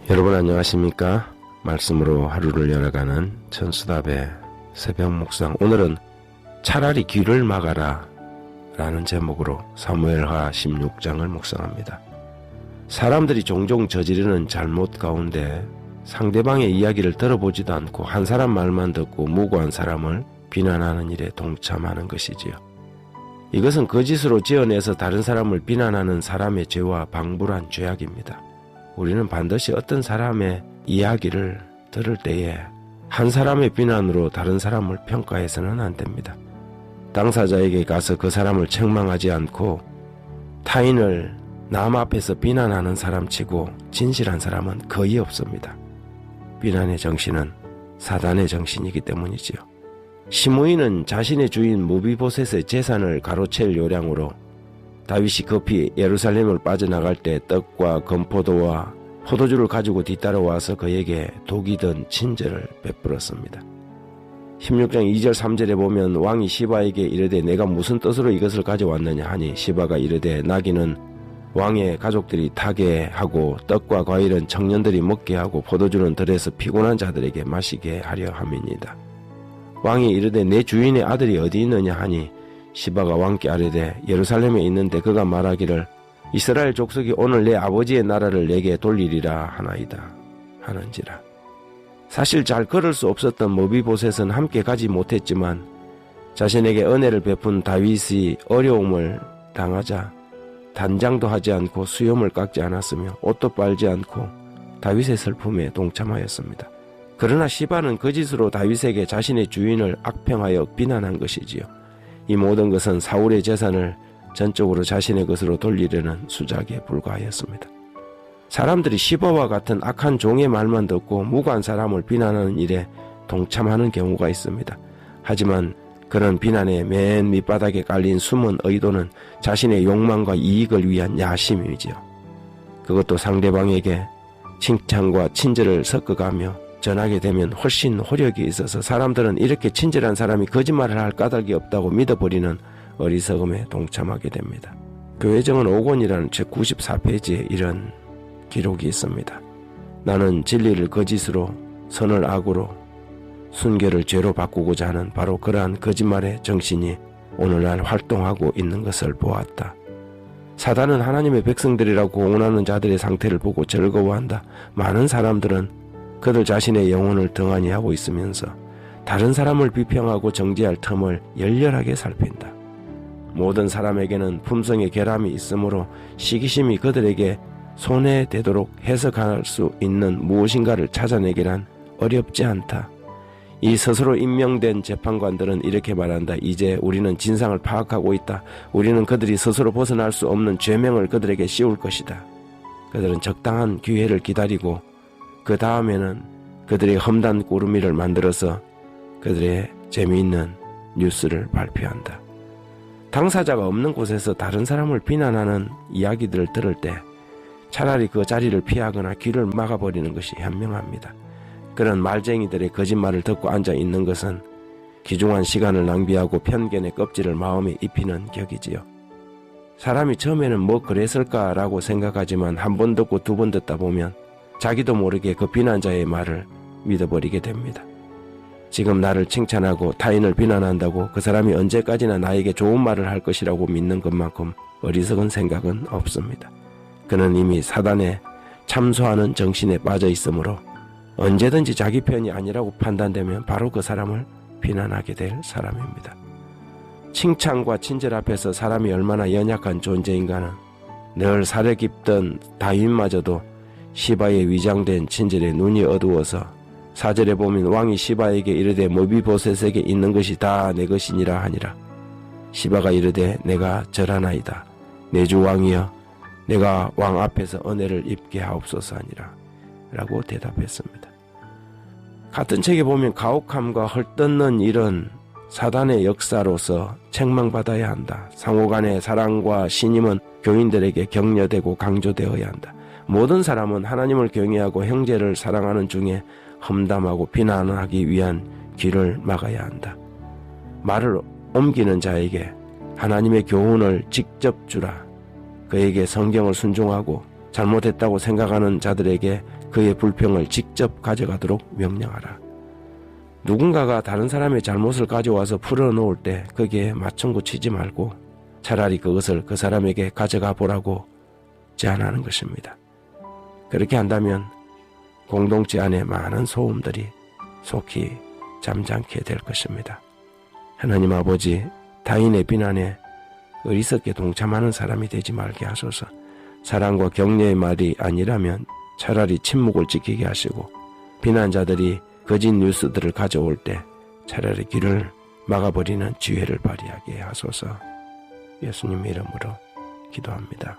여러분 안녕하십니까? 말씀으로 하루를 열어가는 천수답의 새벽 묵상. 오늘은 차라리 귀를 막아라 라는 제목으로 사무엘하 16장을 묵상합니다. 사람들이 종종 저지르는 잘못 가운데 상대방의 이야기를 들어보지도 않고 한 사람 말만 듣고 무고한 사람을 비난하는 일에 동참하는 것이지요. 이것은 거짓으로 지어내서 다른 사람을 비난하는 사람의 죄와 방불한 죄악입니다. 우리는 반드시 어떤 사람의 이야기를 들을 때에 한 사람의 비난으로 다른 사람을 평가해서는 안 됩니다. 당사자에게 가서 그 사람을 책망하지 않고 타인을 남 앞에서 비난하는 사람치고 진실한 사람은 거의 없습니다. 비난의 정신은 사단의 정신이기 때문이지요. 시므이는 자신의 주인 무비보셋의 재산을 가로챌 요량으로 다윗이 급히 예루살렘을 빠져나갈 때 떡과 건포도와 포도주를 가지고 뒤따라와서 그에게 독이 든 친절을 베풀었습니다. 16장 2절 3절에 보면 왕이 시바에게 이르되 내가 무슨 뜻으로 이것을 가져왔느냐 하니 시바가 이르되 나귀는 왕의 가족들이 타게 하고 떡과 과일은 청년들이 먹게 하고 포도주는 들에서 피곤한 자들에게 마시게 하려 함이니이다. 왕이 이르되 내 주인의 아들이 어디 있느냐 하니 시바가 왕께 아뢰되 예루살렘에 있는데 그가 말하기를 이스라엘 족속이 오늘 내 아버지의 나라를 내게 돌리리라 하나이다 하는지라. 사실 잘 걸을 수 없었던 무비보셋은 함께 가지 못했지만 자신에게 은혜를 베푼 다윗이 어려움을 당하자 단장도 하지 않고 수염을 깎지 않았으며 옷도 빨지 않고 다윗의 슬픔에 동참하였습니다. 그러나 시바는 거짓으로 다윗에게 자신의 주인을 악평하여 비난한 것이지요. 이 모든 것은 사울의 재산을 전적으로 자신의 것으로 돌리려는 수작에 불과하였습니다. 사람들이 시바와 같은 악한 종의 말만 듣고 무고한 사람을 비난하는 일에 동참하는 경우가 있습니다. 하지만 그런 비난의 맨 밑바닥에 깔린 숨은 의도는 자신의 욕망과 이익을 위한 야심이지요. 그것도 상대방에게 칭찬과 친절을 섞어가며 전하게 되면 훨씬 호력이 있어서 사람들은 이렇게 친절한 사람이 거짓말을 할 까닭이 없다고 믿어버리는 어리석음에 동참하게 됩니다. 교회정은 5권이라는 책 94페이지에 이런 기록이 있습니다. 나는 진리를 거짓으로 선을 악으로 순결을 죄로 바꾸고자 하는 바로 그러한 거짓말의 정신이 오늘날 활동하고 있는 것을 보았다. 사단은 하나님의 백성들이라고 공언하는 자들의 상태를 보고 즐거워한다. 많은 사람들은 그들 자신의 영혼을 등한히 하고 있으면서 다른 사람을 비평하고 정죄할 틈을 열렬하게 살핀다. 모든 사람에게는 품성의 결함이 있으므로 시기심이 그들에게 손에 대도록 해석할 수 있는 무엇인가를 찾아내기란 어렵지 않다. 이 스스로 임명된 재판관들은 이렇게 말한다. 이제 우리는 진상을 파악하고 있다. 우리는 그들이 스스로 벗어날 수 없는 죄명을 그들에게 씌울 것이다. 그들은 적당한 기회를 기다리고 그 다음에는 그들의 험단 꾸러미를 만들어서 그들의 재미있는 뉴스를 발표한다. 당사자가 없는 곳에서 다른 사람을 비난하는 이야기들을 들을 때 차라리 그 자리를 피하거나 귀를 막아버리는 것이 현명합니다. 그런 말쟁이들의 거짓말을 듣고 앉아 있는 것은 귀중한 시간을 낭비하고 편견의 껍질을 마음에 입히는 격이지요. 사람이 처음에는 뭐 그랬을까라고 생각하지만 한 번 듣고 두 번 듣다 보면 자기도 모르게 그 비난자의 말을 믿어버리게 됩니다. 지금 나를 칭찬하고 타인을 비난한다고 그 사람이 언제까지나 나에게 좋은 말을 할 것이라고 믿는 것만큼 어리석은 생각은 없습니다. 그는 이미 사단에 참소하는 정신에 빠져 있으므로 언제든지 자기 편이 아니라고 판단되면 바로 그 사람을 비난하게 될 사람입니다. 칭찬과 친절 앞에서 사람이 얼마나 연약한 존재인가는 늘 사려 깊던 다윗마저도 시바의 위장된 친절에 눈이 어두워서 4절에 보면 왕이 시바에게 이르되 무비보셋에게 있는 것이 다 내 것이니라 하니라. 시바가 이르되 내가 절하나이다. 내 주 왕이여 내가 왕 앞에서 은혜를 입게 하옵소서 하니라 라고 대답했습니다. 같은 책에 보면 가혹함과 헐뜯는 일은 사단의 역사로서 책망받아야 한다. 상호간의 사랑과 신임은 교인들에게 격려되고 강조되어야 한다. 모든 사람은 하나님을 경외하고 형제를 사랑하는 중에 험담하고 비난하기 위한 길을 막아야 한다. 말을 옮기는 자에게 하나님의 교훈을 직접 주라. 그에게 성경을 순종하고 잘못했다고 생각하는 자들에게 그의 불평을 직접 가져가도록 명령하라. 누군가가 다른 사람의 잘못을 가져와서 풀어놓을 때 거기에 맞장구 치지 말고 차라리 그것을 그 사람에게 가져가 보라고 제안하는 것입니다. 그렇게 한다면 공동체 안에 많은 소음들이 속히 잠잠게 될 것입니다. 하나님 아버지, 타인의 비난에 어리석게 동참하는 사람이 되지 말게 하소서. 사랑과 격려의 말이 아니라면 차라리 침묵을 지키게 하시고, 비난자들이 거짓 뉴스들을 가져올 때 차라리 귀를 막아버리는 지혜를 발휘하게 하소서. 예수님 이름으로 기도합니다.